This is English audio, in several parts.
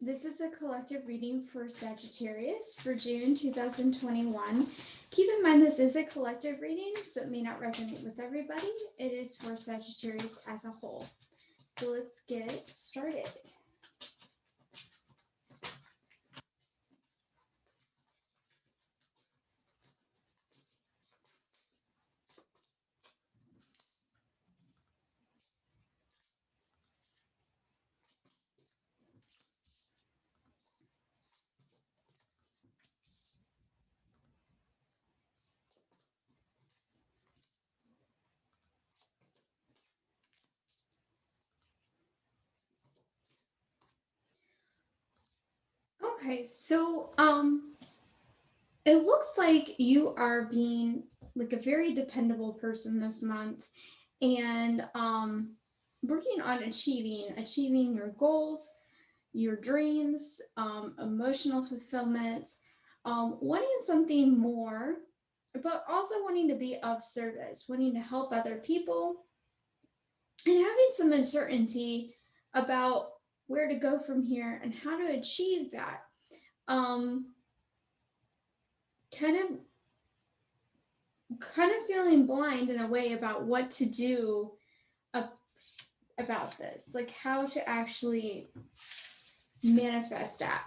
This is a collective reading for Sagittarius for June 2021. Keep in mind this is a collective reading, so it may not resonate with everybody. It is for Sagittarius as a whole. So let's get started. Okay, so it looks like you are being like a very dependable person this month, and working on achieving your goals, your dreams, emotional fulfillment, wanting something more, but also wanting to be of service, wanting to help other people, and having some uncertainty about where to go from here and how to achieve that. Um, kind of kind of feeling blind in a way about what to do about this, like how to actually manifest that.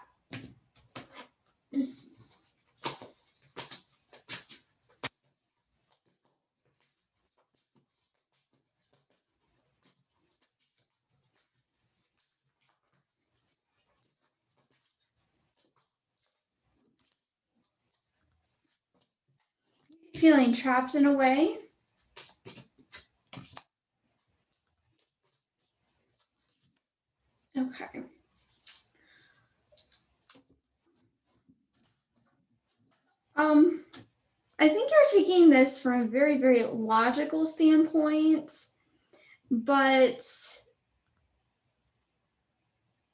Feeling trapped in a way. Okay. I think you're taking this from a very, very logical standpoint, but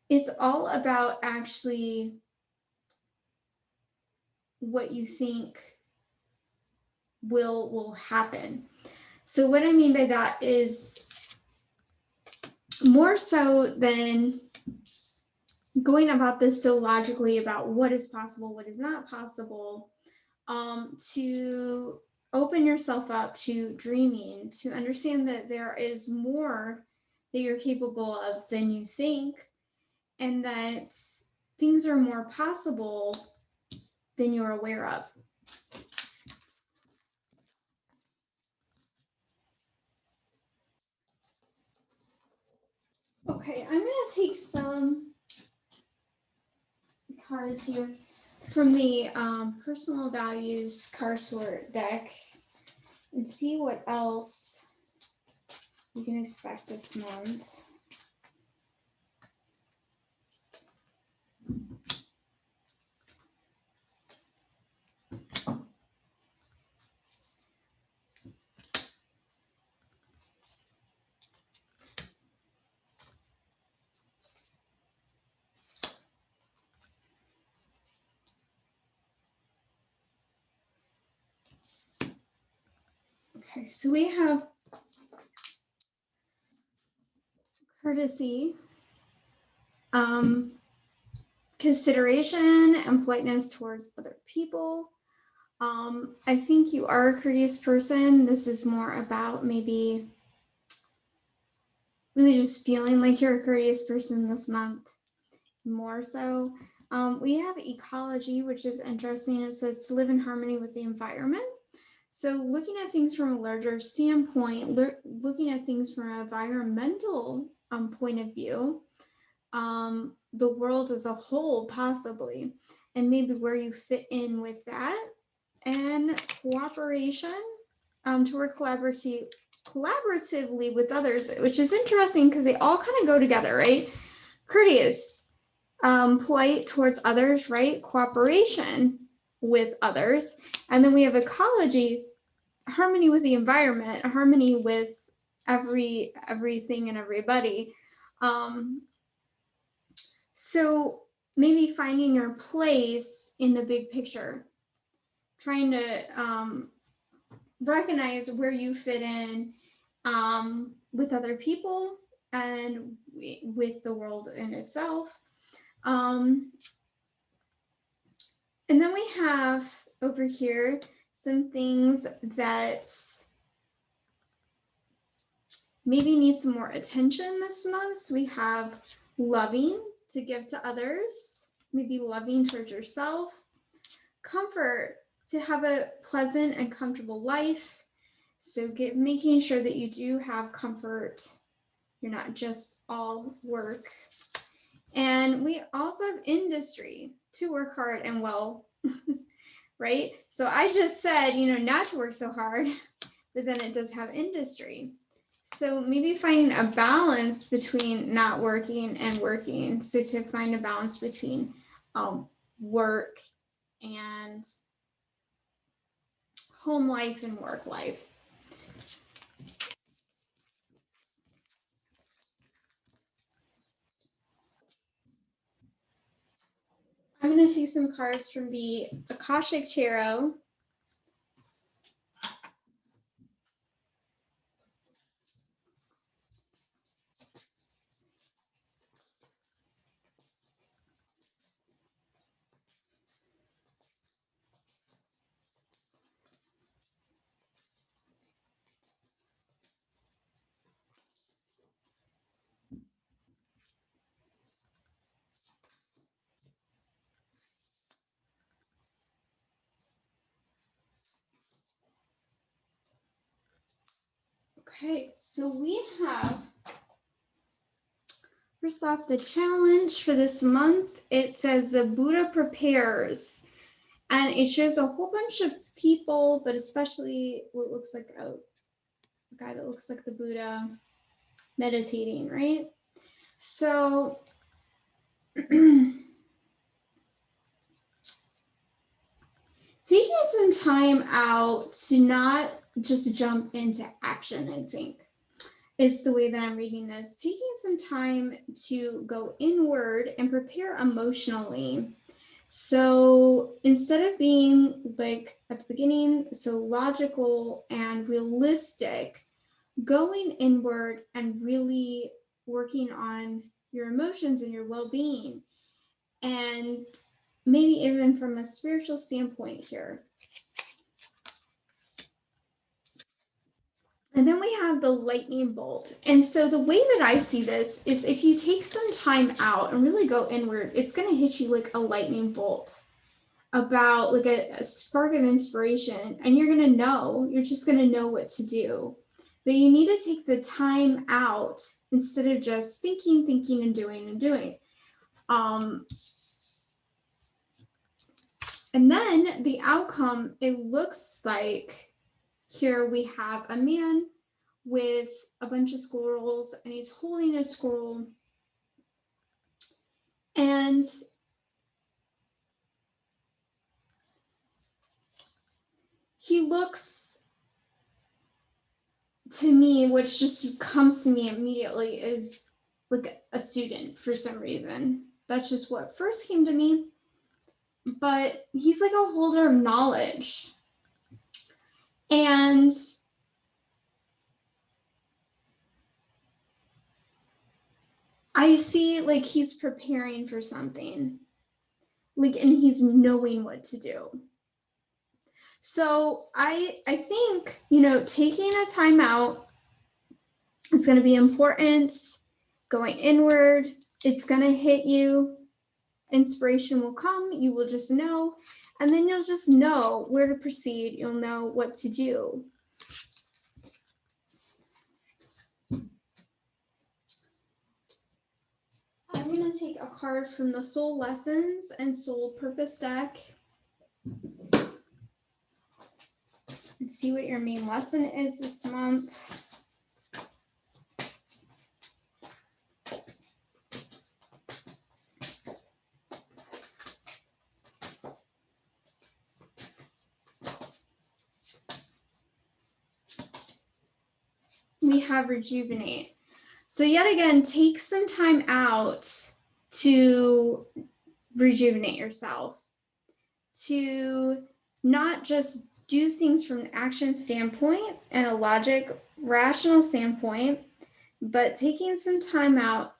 it's all about actually what you think will happen. So what I mean by that is more so than going about this so logically about what is possible, what is not possible, to open yourself up to dreaming, to understand that there is more that you're capable of than you think, and that things are more possible than you're aware of. Okay, I'm going to take some cards here from the Personal Values card sort deck and see what else you can expect this month. Okay, so we have courtesy, consideration, and politeness towards other people. I think you are a courteous person. This is more about maybe really just feeling like you're a courteous person this month, more so. We have ecology, which is interesting. It says to live in harmony with the environment. So looking at things from a larger standpoint, looking at things from an environmental point of view, the world as a whole possibly, and maybe where you fit in with that, and cooperation, to work collaboratively with others, which is interesting because they all kind of go together, right? Courteous, polite towards others, right? Cooperation with others. And then we have ecology, harmony with the environment, harmony with everything and everybody. So maybe finding your place in the big picture, trying to recognize where you fit in, with other people and with the world in itself. And then we have over here some things that maybe need some more attention this month. So we have loving to give to others, maybe loving towards yourself, comfort to have a pleasant and comfortable life. So making sure that you do have comfort. You're not just all work. And we also have industry to work hard and well, right? So I just said, not to work so hard, but then it does have industry. So maybe finding a balance between not working and working. So to find a balance between work and home life and work life. I'm going to take some cards from the Akashic Tarot. Okay, so we have, first off, the challenge for this month. It says the Buddha prepares, and it shows a whole bunch of people, but especially what looks like a guy that looks like the Buddha meditating, right? So taking some time out to not just jump into action, I think, is the way that I'm reading this. Taking some time to go inward and prepare emotionally. So instead of being like at the beginning, so logical and realistic, going inward and really working on your emotions and your well-being, and maybe even from a spiritual standpoint here. And then we have the lightning bolt. And so the way that I see this is if you take some time out and really go inward, it's going to hit you like a lightning bolt, about like a spark of inspiration. And you're just going to know what to do. But you need to take the time out instead of just thinking, and doing. And then the outcome, it looks like here we have a man with a bunch of squirrels, and he's holding a squirrel. And he looks to me, which just comes to me immediately, is like a student for some reason. That's just what first came to me. But he's like a holder of knowledge. And I see like he's preparing for something. Like, and he's knowing what to do. So I think, taking a time out is going to be important. Going inward, it's going to hit you. Inspiration will come. You will just know. And then you'll just know where to proceed. You'll know what to do. I'm going to take a card from the Soul Lessons and Soul Purpose deck and see what your main lesson is this month. We have rejuvenate. So yet again, take some time out to rejuvenate yourself, to not just do things from an action standpoint and a logic, rational standpoint, but taking some time out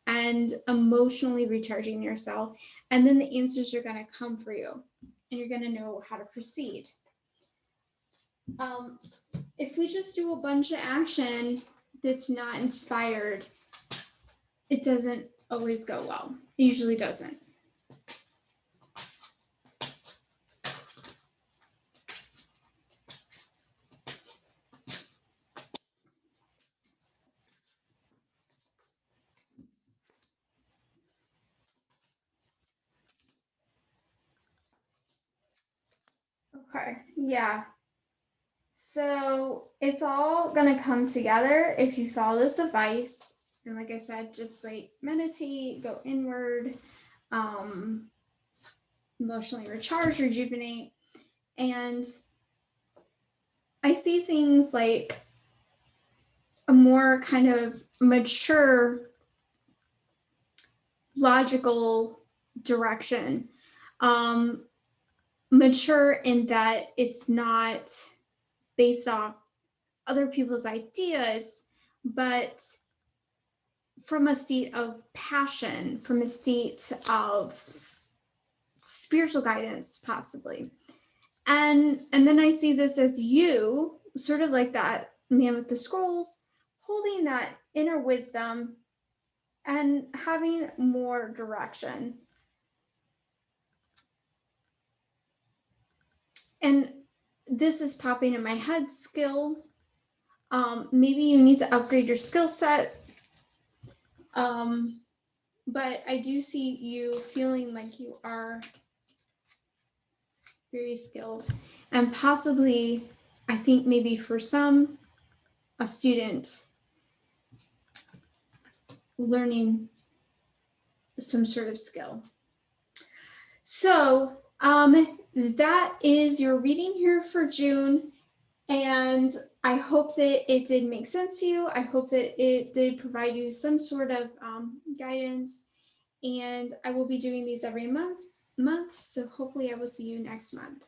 and emotionally recharging yourself. And then the answers are going to come for you and you're going to know how to proceed. If we just do a bunch of action that's not inspired, it doesn't always go well. It usually doesn't. Okay, yeah. So it's all gonna come together if you follow this advice. And like I said, just like meditate, go inward, emotionally recharge, rejuvenate. And I see things like a more kind of mature, logical direction. Mature in that it's not based off other people's ideas, but from a state of passion, from a state of spiritual guidance, possibly. And then I see this as you, sort of like that man with the scrolls, holding that inner wisdom and having more direction. And this is popping in my head, skill. Maybe you need to upgrade your skill set. But I do see you feeling like you are very skilled, and possibly, I think maybe for some, a student learning some sort of skill. So that is your reading here for June, and I hope that it did make sense to you. I hope that it did provide you some sort of guidance, and I will be doing these every month, so hopefully I will see you next month.